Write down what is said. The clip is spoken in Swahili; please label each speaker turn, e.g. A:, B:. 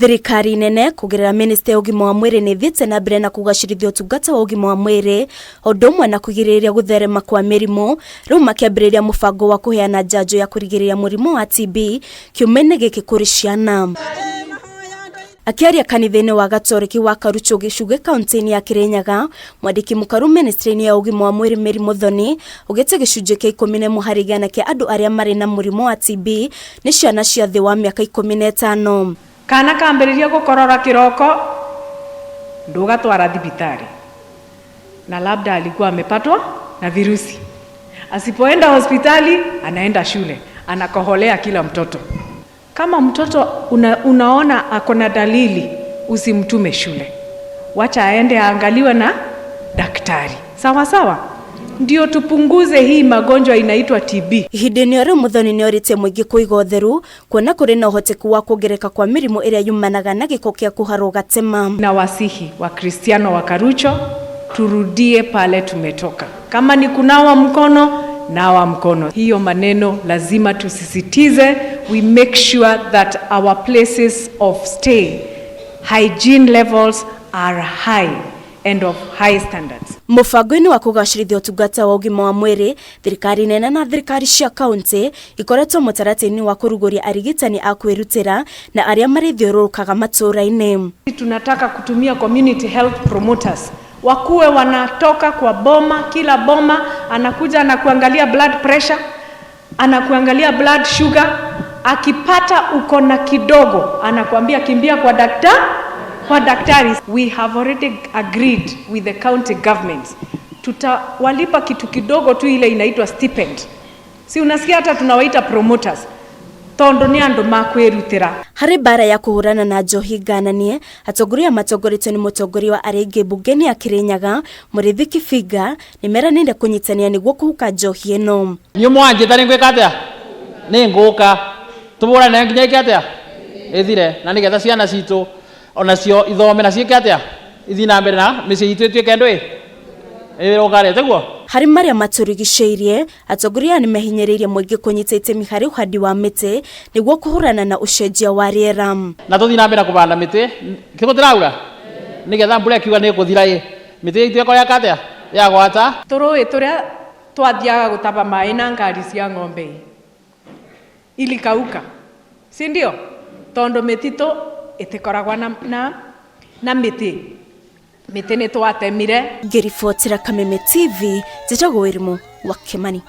A: Thirikari nene kugerera minister ugima wa mwiri ni thiete na mbere na kugacirithia utungata wa ugima wa mwiri odumwe na kugiririria gutherema kwa mirimu riu makiambiriria mubango wa kuheana njanjo ya kurigiriria murimu wa TB kiumene giki Kuri Ciana. Akiaria kanithini wa gatoreki wa Karucho gicunji kaunti-ini ya Kirinyaga, mwandiki mukaru ministry-ini ya ugima wa mwiri Mary Muthoni ugite gicunji kia 10 harĩ igana kia andu aria mari na murimu wa TB ni ciana cia thi wa miaka 15.
B: Kana kwambiririo gukorora kiroko ndugatwara thibitari na labda alikuwa amepatwa na virusi. Asipoenda hospitali anaenda shule, anakoholea kila mtoto. Kama mtoto unaona akona dalili, usimtume shule, wacha aende aangaliwe na daktari. Sawa sawa, ndio tupunguze hii magonjwa inaitwa TB.
A: Ihinda-ini riu Muthoni ni orite mwingi kuiga utheru kuona kuri na uhoteku wa kugereka kwa mirimu iria yumanaga na giko kia kuharwo gatema.
B: Na wasihi wa Kristiano wa Karucho turudie pale tumetoka. Kama ni kunawa mkono, nawa mkono. Hiyo maneno lazima tusisitize. We make sure that our places of stay, hygiene levels are high and of high standards.
A: Mubango-ini wa kugacirithia utungata wa ugima wa mwiri, thirikari nene na thirikari cia kaunti ikoretwo mutarati-ini wa kuruguria arigitani a kwirutira na aria marithiururukaga matura-ini.
B: Tunataka kutumia community health promoters. Wakuwe wanatoka kwa boma, kila boma anakuja anakuangalia blood pressure, anakuangalia blood sugar. Akipata uko na kidogo anakuambia kimbia kwa daktari. We have already agreed with the county government. Tutawalipa kitu kidogo tu, ile inaitwa stipend. Si unasikia, hata tunawaita promoters. Tondo ni andu makwirutira.
A: Hari bara ya kuhurana na njohi ngananie, atongoria matongoretwo ni mutongoria wa aria bungeni ya Kirinyaga Murithi Kibiga nimeranire kunyitania niguo kuhuka njohi ino.
C: Ni mwanjita ni gwika atia? Ni nguka tuburane nginya ikatia ithire na nigetha ciana citu onacio ithome na ciike atia ithi na mbere na micii itu ituike ndui irogarete guo.
A: Hari maria maturigiceirie, atongoria ni mehinyiriirie mwingi kunyita itemi hari uhandi wa miti niguo kuhurana na ucenjia wa riera.
C: Na tuthi na mbere kubanda miti kiko tiraura nigetha mbura kiuga ni kuthira miti itu eko ya katia ya gwata
B: turui turia twathiaga gutaba mai na ngari cia ng'ombe ilikauka, si ndio? Tondo mitito itikoragwa na miti ni twatemire.
A: Ngiribotira Kameme TV, njitagwo Murimu wa Kimani.